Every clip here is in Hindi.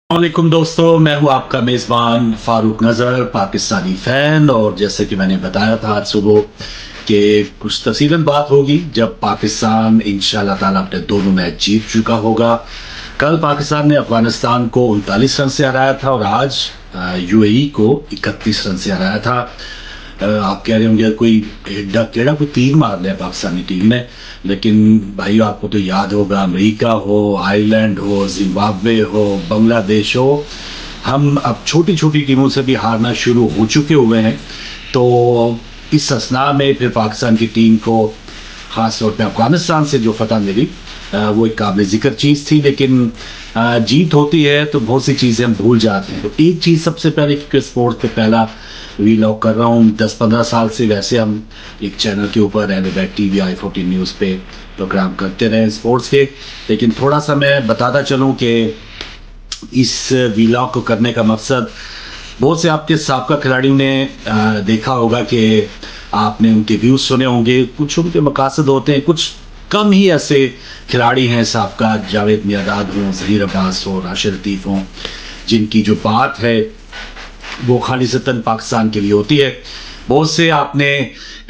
वालेकुम दोस्तों, मैं हूं आपका मेज़बान फारूक नज़र, पाकिस्तानी फ़ैन। और जैसे कि मैंने बताया था आज सुबह कि कुछ तफसीलन बात होगी जब पाकिस्तान इंशाल्लाह ताला अपने दोनों मैच जीत चुका होगा। कल पाकिस्तान ने अफगानिस्तान को 39 रन से हराया था और आज यूएई को 31 रन से हराया था। आप कह रहे होंगे कोई एडा केड़ा कोई तीर मार लिया पाकिस्तानी टीम ने, लेकिन भाई आपको तो याद होगा, अमेरिका हो, आयरलैंड हो, जिम्बाब्वे हो, बांग्लादेश हो, हम अब छोटी छोटी टीमों से भी हारना शुरू हो चुके हुए हैं। तो इस असना में फिर पाकिस्तान की टीम को ख़ास तौर पे अफगानिस्तान से जो फतह मिली वो एक काबिल ज़िक्र चीज़ थी। लेकिन जीत होती है तो बहुत सी चीज़ें हम भूल जाते हैं। तो एक चीज़ सबसे पहले, क्योंकि स्पोर्ट्स पे पहला वीलॉग कर रहा हूँ 10-15 साल से, वैसे हम एक चैनल के ऊपर एलिबैक टीवी i14 न्यूज़ पे प्रोग्राम करते रहे स्पोर्ट्स के, लेकिन थोड़ा सा मैं बताता चलूँ कि इस वीलॉग को करने का मकसद, बहुत से आपके साबका खिलाड़ियों ने देखा होगा कि आपने उनके व्यूज़ सुने होंगे, कुछ उनके मकासद होते हैं, कुछ कम ही ऐसे खिलाड़ी हैं साबका, जावेद मियांदाद हों, ज़हीर अब्बास हो, राशिद लतीफ़ हों, जिनकी जो बात है वो खालिसतन पाकिस्तान के लिए होती है। बहुत से आपने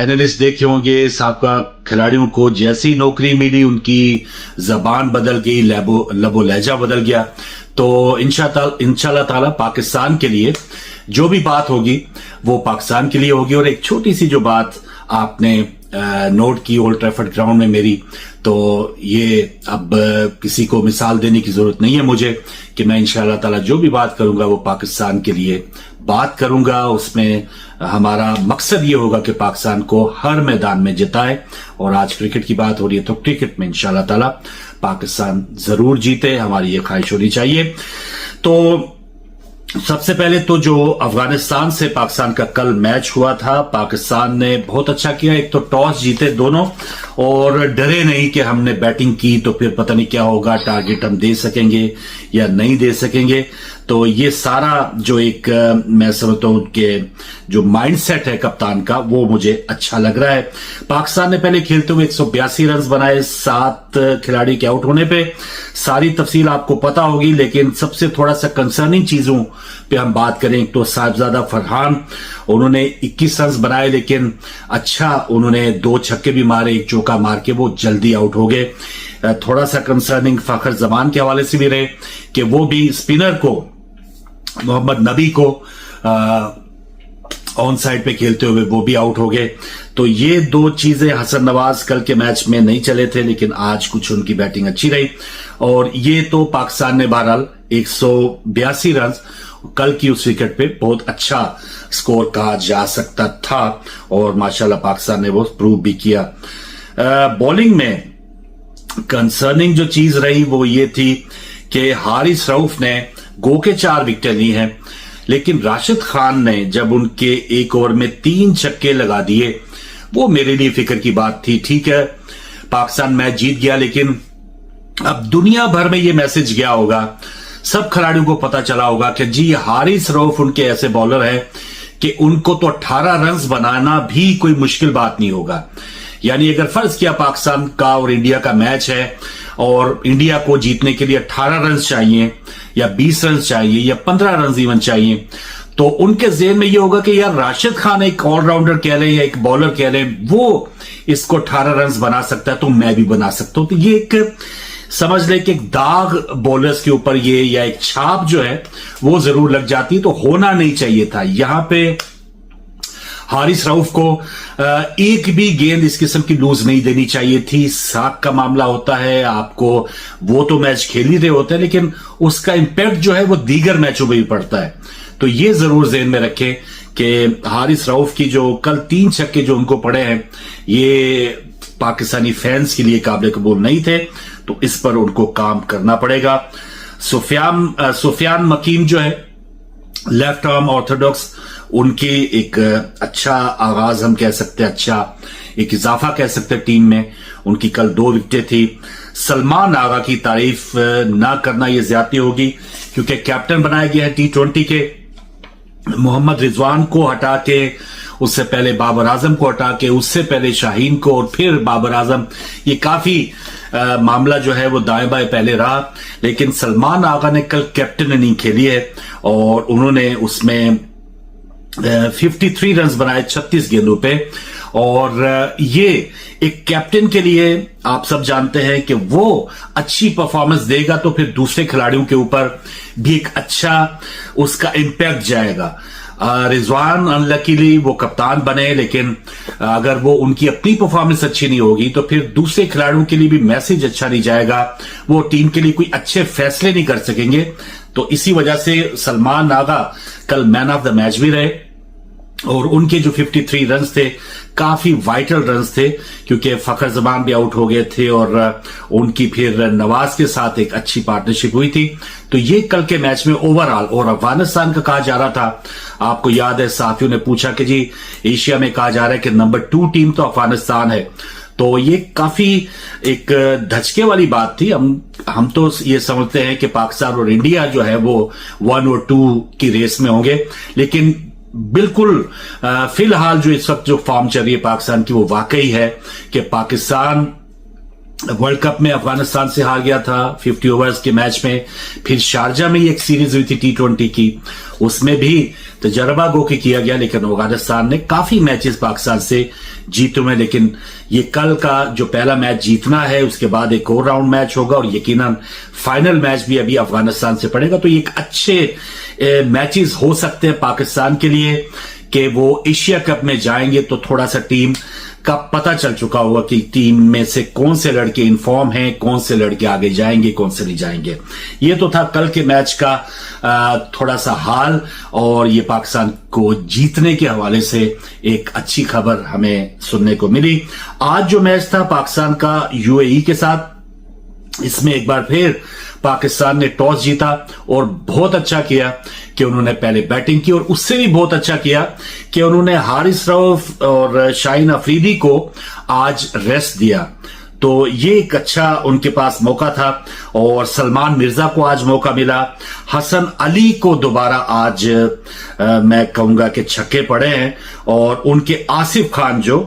एनालिस्ट देखे होंगे, साबका खिलाड़ियों को जैसी नौकरी मिली उनकी ज़बान बदल गई, लबो लहजा बदल गया। तो इंशाल्लाह ताला पाकिस्तान के लिए जो भी बात होगी वो पाकिस्तान के लिए होगी। और एक छोटी सी जो बात आपने नोट की ओल्ड ट्रैफर्ड ग्राउंड में मेरी, तो ये अब किसी को मिसाल देने की जरूरत नहीं है मुझे कि मैं इंशाल्लाह ताला जो भी बात करूंगा वो पाकिस्तान के लिए बात करूंगा। उसमें हमारा मकसद ये होगा कि पाकिस्तान को हर मैदान में जिताए। और आज क्रिकेट की बात हो रही है तो क्रिकेट में इंशाल्लाह ताला पाकिस्तान जरूर जीते, हमारी ये ख्वाहिश होनी चाहिए। तो सबसे पहले तो जो अफगानिस्तान से पाकिस्तान का कल मैच हुआ था, पाकिस्तान ने बहुत अच्छा किया। एक तो टॉस जीते दोनों और डरे नहीं कि हमने बैटिंग की तो फिर पता नहीं क्या होगा, टारगेट हम दे सकेंगे या नहीं दे सकेंगे। तो ये सारा जो एक मैं समझता हूं कि जो माइंडसेट है कप्तान का, वो मुझे अच्छा लग रहा है। पाकिस्तान ने पहले खेलते हुए 182 रन बनाए 7 खिलाड़ी के आउट होने पे। सारी तफसील आपको पता होगी, लेकिन सबसे थोड़ा सा कंसर्निंग चीजों पे हम बात करें तो साहिबजादा फरहान, उन्होंने 21 रन बनाए, लेकिन अच्छा उन्होंने 2 छक्के भी मारे, 1 चौका मार के वो जल्दी आउट हो गए। थोड़ा सा कंसर्निंग फखर जमान के हवाले से भी रहे कि वो भी स्पिनर को, मोहम्मद नबी को ऑन साइड पे खेलते हुए वो भी आउट हो गए। तो ये 2 चीजें, हसन नवाज कल के मैच में नहीं चले थे, लेकिन आज कुछ उनकी बैटिंग अच्छी रही। और ये तो पाकिस्तान ने बहरहाल 182 रन कल की उस विकेट पे बहुत अच्छा स्कोर कहा जा सकता था और माशाल्लाह पाकिस्तान ने वो प्रूव भी किया। बॉलिंग में कंसर्निंग जो चीज रही वो ये थी कि हारिस रऊफ ने गो के 4 विकेटें ली हैं, लेकिन राशिद खान ने जब उनके 1 ओवर में 3 छक्के लगा दिए, वो मेरे लिए फिक्र की बात थी। ठीक है, पाकिस्तान मैच जीत गया, लेकिन अब दुनिया भर में ये मैसेज गया होगा, सब खिलाड़ियों को पता चला होगा कि जी हारिस रऊफ उनके ऐसे बॉलर हैं कि उनको तो 18 रन बनाना भी कोई मुश्किल बात नहीं होगा। यानी अगर फर्ज किया पाकिस्तान का और इंडिया का मैच है और इंडिया को जीतने के लिए 18 रन चाहिए या 20 रन चाहिए या 15 रन इवन चाहिए, तो उनके ज़हन में ये होगा कि यार राशिद खान एक ऑलराउंडर कह रहे हैं या एक बॉलर कह रहे हैं, वो इसको 18 रन बना सकता है तो मैं भी बना सकता हूं। तो ये एक समझ ले कि एक दाग बॉलर्स के ऊपर ये, या एक छाप जो है वो जरूर लग जाती, तो होना नहीं चाहिए था। यहां पे हारिस रऊफ को एक भी गेंद इस किस्म की लूज नहीं देनी चाहिए थी। साख का मामला होता है, आपको वो तो मैच खेल ही रहे होते हैं, लेकिन उसका इंपैक्ट जो है वो दीगर मैचों में भी पड़ता है। तो ये जरूर ज़हन में रखें कि हारिस रऊफ की जो कल 3 छक्के जो उनको पड़े हैं, ये पाकिस्तानी फैंस के लिए काबिल कबूल नहीं थे, तो इस पर उनको काम करना पड़ेगा। सुफियान मकीम जो है लेफ्ट आर्म ऑर्थोडॉक्स, उनकी एक अच्छा आगाज हम कह सकते हैं, अच्छा एक इजाफा कह सकते हैं टीम में। उनकी कल 2 विकेटें थी। सलमान आगा की तारीफ ना करना ये ज्यादती होगी, क्योंकि कैप्टन बनाया गया है T20 के। मोहम्मद रिजवान को हटा के, उससे पहले बाबर आजम को हटा के, उससे पहले शाहीन को और फिर बाबर आजम, ये काफी मामला जो है वो दाएं बाएं पहले रहा, लेकिन सलमान आगा ने कल कैप्टन इनिंग खेली है और उन्होंने उसमें 53 रन बनाए 36 गेंदों पे। और ये एक कैप्टन के लिए आप सब जानते हैं कि वो अच्छी परफॉर्मेंस देगा तो फिर दूसरे खिलाड़ियों के ऊपर भी एक अच्छा उसका इंपैक्ट जाएगा। रिजवान अनलकीली वो कप्तान बने, लेकिन अगर वो उनकी अपनी परफॉर्मेंस अच्छी नहीं होगी तो फिर दूसरे खिलाड़ियों के लिए भी मैसेज अच्छा नहीं जाएगा, वो टीम के लिए कोई अच्छे फैसले नहीं कर सकेंगे। तो इसी वजह से सलमान आगा कल मैन ऑफ द मैच भी रहे और उनके जो 53 रन्स थे काफी वाइटल रन्स थे, क्योंकि फखर जमान भी आउट हो गए थे और उनकी फिर नवाज के साथ एक अच्छी पार्टनरशिप हुई थी। तो ये कल के मैच में ओवरऑल, और अफगानिस्तान का कहा जा रहा था, आपको याद है साथियों ने पूछा कि जी एशिया में कहा जा रहा है कि नंबर 2 टीम तो अफगानिस्तान है, तो ये काफी एक धचके वाली बात थी। हम तो ये समझते हैं कि पाकिस्तान और इंडिया जो है वो 1 और 2 की रेस में होंगे, लेकिन बिल्कुल फिलहाल जो इस वक्त जो फॉर्म चल रही है पाकिस्तान की वो वाकई है कि पाकिस्तान वर्ल्ड कप में अफगानिस्तान से हार गया था 50 ओवर्स के मैच में। फिर शारजा में एक सीरीज हुई थी T20 की, उसमें भी तजर्बा गो के किया गया, लेकिन अफगानिस्तान ने काफी मैचेस पाकिस्तान से जीते हुए। लेकिन ये कल का जो पहला मैच जीतना है, उसके बाद एक और राउंड मैच होगा और यकीनन फाइनल मैच भी अभी अफगानिस्तान से पड़ेगा। तो ये एक अच्छे मैचेस हो सकते हैं पाकिस्तान के लिए कि वो एशिया कप में जाएंगे तो थोड़ा सा टीम का पता चल चुका होगा कि टीम में से कौन से लड़के इनफॉर्म हैं, कौन से लड़के आगे जाएंगे, कौन से नहीं जाएंगे। ये तो था कल के मैच का थोड़ा सा हाल, और ये पाकिस्तान को जीतने के हवाले से एक अच्छी खबर हमें सुनने को मिली। आज जो मैच था पाकिस्तान का यूएई के साथ, इसमें एक बार फिर पाकिस्तान ने टॉस जीता और बहुत अच्छा किया कि उन्होंने पहले बैटिंग की, और उससे भी बहुत अच्छा किया कि उन्होंने हारिस रऊफ और शाहीन अफरीदी को आज रेस्ट दिया। तो ये एक अच्छा उनके पास मौका था, और सलमान मिर्जा को आज मौका मिला। हसन अली को दोबारा आज मैं कहूंगा कि छक्के पड़े हैं, और उनके आसिफ खान जो,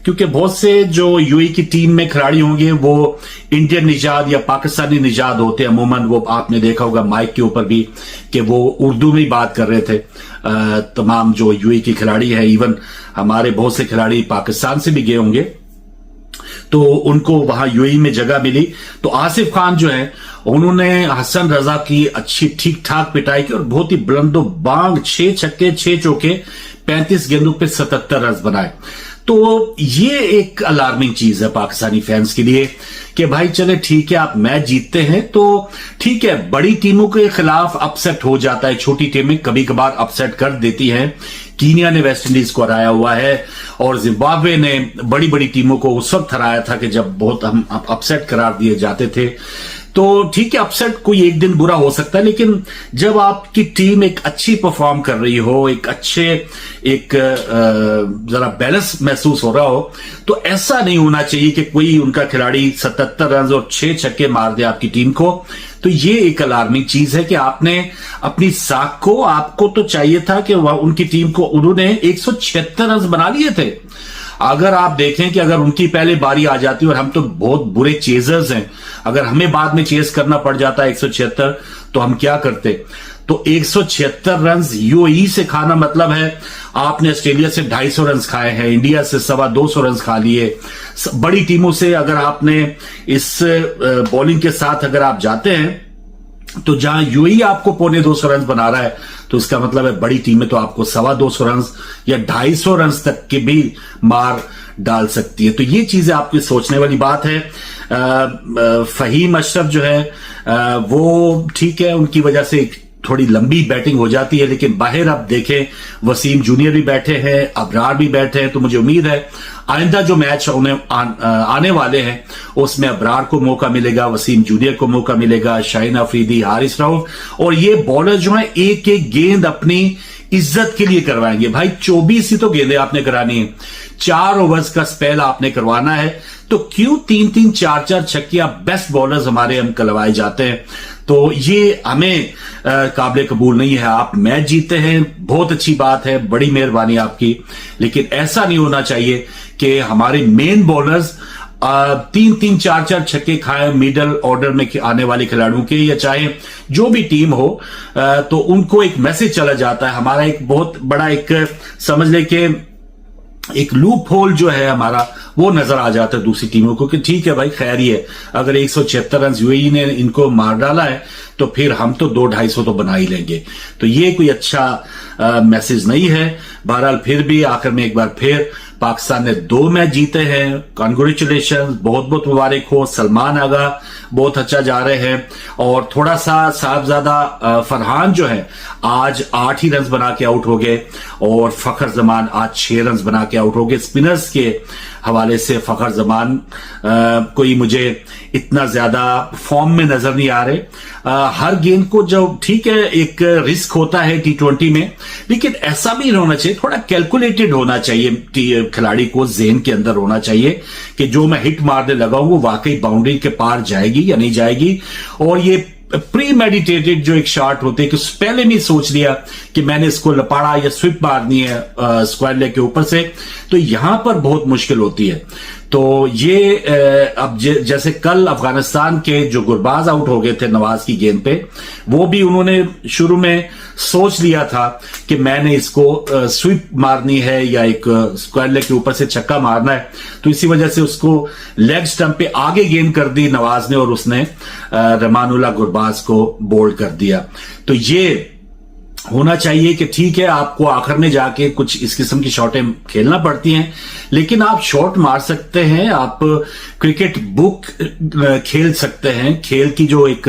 क्योंकि बहुत से जो यूएई की टीम में खिलाड़ी होंगे वो इंडियन निजाद या पाकिस्तानी निजाद होते हैं अमूमन। वो आपने देखा होगा माइक के ऊपर भी कि वो उर्दू में बात कर रहे थे। तमाम जो यूएई की खिलाड़ी है, इवन हमारे बहुत से खिलाड़ी पाकिस्तान से भी गए होंगे, तो उनको वहां यूएई में जगह मिली। तो आसिफ खान जो है उन्होंने हसन रजा की अच्छी ठीक ठाक पिटाई की और बहुत ही बुलंदो बांग 6 छक्के 6 चौके 35 गेंदों पे 77 रन बनाए। तो ये एक अलार्मिंग चीज है पाकिस्तानी फैंस के लिए कि भाई चले ठीक है आप मैच जीतते हैं तो ठीक है, बड़ी टीमों के खिलाफ अपसेट हो जाता है, छोटी टीमें कभी कभार अपसेट कर देती हैं। कीनिया ने वेस्ट इंडीज को हराया हुआ है, और जिम्बाब्वे ने बड़ी बड़ी टीमों को उस वक्त हराया था कि जब बहुत हम अपसेट करार दिए जाते थे। तो ठीक है, अपसेट कोई एक दिन बुरा हो सकता है, लेकिन जब आपकी टीम एक अच्छी परफॉर्म कर रही हो, एक अच्छे एक जरा बैलेंस महसूस हो रहा हो, तो ऐसा नहीं होना चाहिए कि कोई उनका खिलाड़ी 77 रन और 6 छक्के मार दे आपकी टीम को। तो ये एक अलार्मिंग चीज है कि आपने अपनी साख को, आपको तो चाहिए था कि वह उनकी टीम को, उन्होंने 176 रन बना लिए थे। अगर आप देखें कि अगर उनकी पहले बारी आ जाती और हम तो बहुत बुरे चेजर्स हैं, अगर हमें बाद में चेस करना पड़ जाता 176 तो हम क्या करते। तो 176 रन यूएई से खाना मतलब है आपने ऑस्ट्रेलिया से 250 रन खाए हैं, इंडिया से 225 रन खा लिए। बड़ी टीमों से अगर आपने इस बॉलिंग के साथ अगर आप जाते हैं तो जहां यूएई आपको 225 रन बना रहा है तो इसका मतलब है बड़ी टीमें तो आपको 225 रन या 250 रन तक के भी मार डाल सकती है। तो ये चीजें आपकी सोचने वाली बात है। फहीम अशरफ जो है वो ठीक है, उनकी वजह से थोड़ी लंबी बैटिंग हो जाती है, लेकिन बाहर आप देखें वसीम जूनियर भी बैठे हैं, अबरार भी बैठे हैं, तो मुझे उम्मीद है आइंदा जो मैच उन्हें आने वाले हैं उसमें अबरार को मौका मिलेगा, वसीम जूनियर को मौका मिलेगा, शाहीन अफरीदी, हारिस रऊफ, और ये बॉलर जो है एक एक गेंद अपनी इज्जत के लिए करवाएंगे। भाई 24 ही तो गेंदें आपने करानी है, 4 ओवर्स का स्पेल आपने करवाना है, तो क्यों 3-3 4-4 छक्के बेस्ट बॉलर्स हमारे हम करवाए जाते हैं। तो ये हमें काबिल कबूल नहीं है। आप मैच जीते हैं, बहुत अच्छी बात है, बड़ी मेहरबानी आपकी, लेकिन ऐसा नहीं होना चाहिए कि हमारे मेन बॉलर्स तीन तीन चार चार छक्के खाए मिडल ऑर्डर में आने वाले खिलाड़ियों के, या चाहे जो भी टीम हो, तो उनको एक मैसेज चला जाता है। हमारा एक बहुत बड़ा एक समझ ले के एक लूप होल जो है हमारा, वो नजर आ जाता है दूसरी टीमों को कि ठीक है भाई, खैर ही है, अगर 176 रन यूएई ने इनको मार डाला है तो फिर हम तो 200-250 तो बना ही लेंगे। तो ये कोई अच्छा मैसेज नहीं है। बहरहाल फिर भी आखिर में एक बार फिर पाकिस्तान ने 2 मैच जीते हैं, कॉन्ग्रेचुलेशन, बहुत बहुत मुबारक हो। सलमान आगा बहुत अच्छा जा रहे हैं, और थोड़ा सा साहबजादा फरहान जो है आज 8 ही रन बना के आउट हो गए, और फखर जमान आज 6 रन बना के आउट हो गए। स्पिनर्स के हवाले से फखर जमान कोई मुझे इतना ज्यादा फॉर्म में नजर नहीं आ रहे। हर गेंद को जो ठीक है एक रिस्क होता है T20 में, लेकिन ऐसा भी होना चाहिए, थोड़ा कैलकुलेटेड होना चाहिए, खिलाड़ी को ज़हन के अंदर होना चाहिए कि जो मैं हिट मारने लगा हूं वो वाकई बाउंड्री के पार जाएगी या नहीं जाएगी। और ये प्री मेडिटेटेड जो एक शॉट होते हैं कि पहले भी सोच लिया कि मैंने इसको लपाड़ा या स्विप मारनी है स्क्वायर लेग के ऊपर से, तो यहां पर बहुत मुश्किल होती है। तो ये अब जैसे कल अफगानिस्तान के जो गुरबाज आउट हो गए थे नवाज की गेंद पे, वो भी उन्होंने शुरू में सोच लिया था कि मैंने इसको स्वीप मारनी है या एक स्क्वायर लेग के ऊपर से छक्का मारना है, तो इसी वजह से उसको लेग स्टंप पे आगे गेंद कर दी नवाज ने, और उसने रहमानुल्लाह गुरबाज को बोल्ड कर दिया। तो ये होना चाहिए कि ठीक है, आपको आखिर में जाके कुछ इस किस्म की शॉटें खेलना पड़ती हैं, लेकिन आप शॉट मार सकते हैं, आप क्रिकेट बुक खेल सकते हैं। खेल की जो एक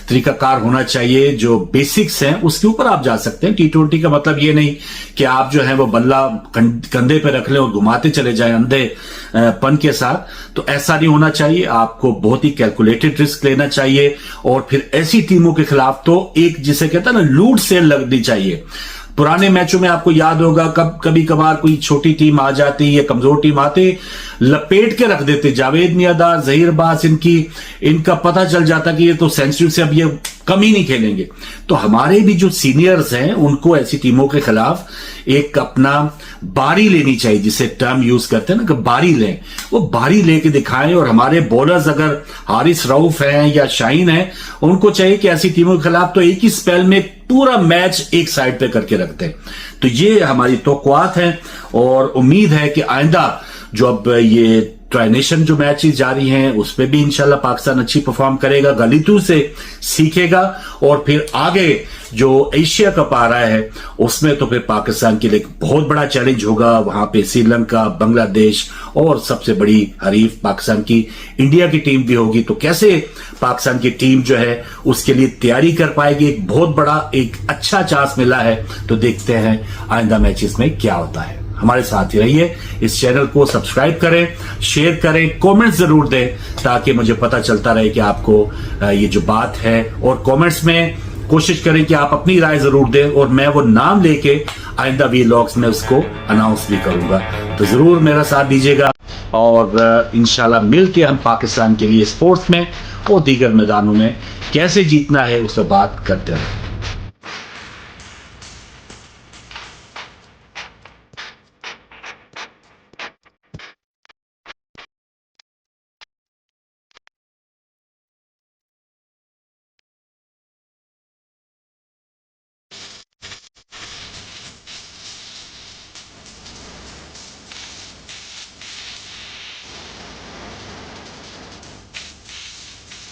तरीकाकार होना चाहिए, जो बेसिक्स हैं, उसके ऊपर आप जा सकते हैं। T20 का मतलब ये नहीं कि आप जो है वो बल्ला कंधे पे रख लें और घुमाते चले जाएं अंधे पन के साथ, तो ऐसा नहीं होना चाहिए। आपको बहुत ही कैलकुलेटेड रिस्क लेना चाहिए, और फिर ऐसी टीमों के खिलाफ तो एक जिसे कहता है ना लूट सेल लगनी चाहिए। पुराने मैचों में आपको याद होगा कभी कभार कोई छोटी टीम आ जाती या कमजोर टीम आते, लपेट के रख देते। जावेद मियांदाद, जहीर अब्बास, इनका पता चल जाता कि ये तो सेंचुरी से अब ये कम ही नहीं खेलेंगे। तो हमारे भी जो सीनियर्स हैं उनको ऐसी टीमों के खिलाफ एक अपना बारी लेनी चाहिए, जिसे टर्म यूज करते हैं ना कि बारी लें, वो बारी लेके दिखाएं। और हमारे बॉलर्स अगर हारिस रऊफ हैं या शाहीन हैं, उनको चाहिए कि ऐसी टीमों के खिलाफ तो एक ही स्पेल में पूरा मैच एक साइड पे करके रखते हैं। तो ये हमारी तौक़ुआत है, और उम्मीद है कि आइंदा जो अब ये ट्राइनेशन जो मैचेस जारी हैं उस पर भी इंशाल्लाह पाकिस्तान अच्छी परफॉर्म करेगा, गलतियों से सीखेगा, और फिर आगे जो एशिया कप आ रहा है उसमें तो फिर पाकिस्तान के लिए बहुत बड़ा चैलेंज होगा। वहां पे श्रीलंका, बांग्लादेश और सबसे बड़ी हरीफ पाकिस्तान की इंडिया की टीम भी होगी। तो कैसे पाकिस्तान की टीम जो है उसके लिए तैयारी कर पाएगी, एक बहुत बड़ा एक अच्छा चांस मिला है। तो देखते हैं आइंदा मैचेस में क्या होता है। हमारे साथ ही रहिए, इस चैनल को सब्सक्राइब करें, शेयर करें, कमेंट जरूर दें, ताकि मुझे पता चलता रहे कि आपको ये जो बात है, और कमेंट्स में कोशिश करें कि आप अपनी राय जरूर दें, और मैं वो नाम लेके आइंदा वीलॉग्स में उसको अनाउंस भी करूंगा। तो जरूर मेरा साथ दीजिएगा, और इंशाल्लाह मिलके हम पाकिस्तान के लिए स्पोर्ट्स में और दीगर मैदानों में कैसे जीतना है उस पर बात करते हैं।